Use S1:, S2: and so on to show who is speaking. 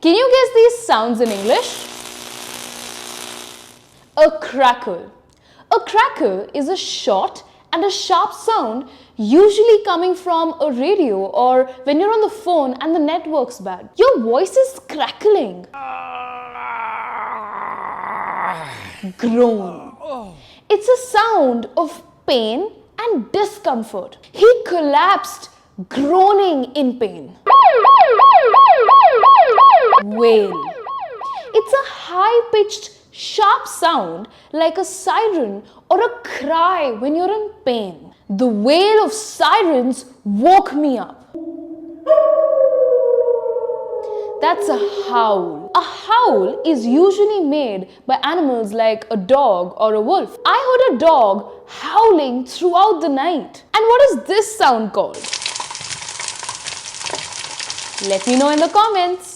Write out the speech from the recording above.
S1: Can you guess these sounds in English? A crackle. A crackle is a short and a sharp sound usually coming from a radio or when you're on the phone and the network's bad. Your voice is crackling. Groan. It's a sound of pain and discomfort. He collapsed, groaning in pain. Wail. It's a high-pitched, sharp sound like a siren or a cry when you're in pain. The wail of sirens woke me up. That's a howl. A howl is usually made by animals like a dog or a wolf. I heard a dog howling throughout the night. And what is this sound called? Let me know in the comments.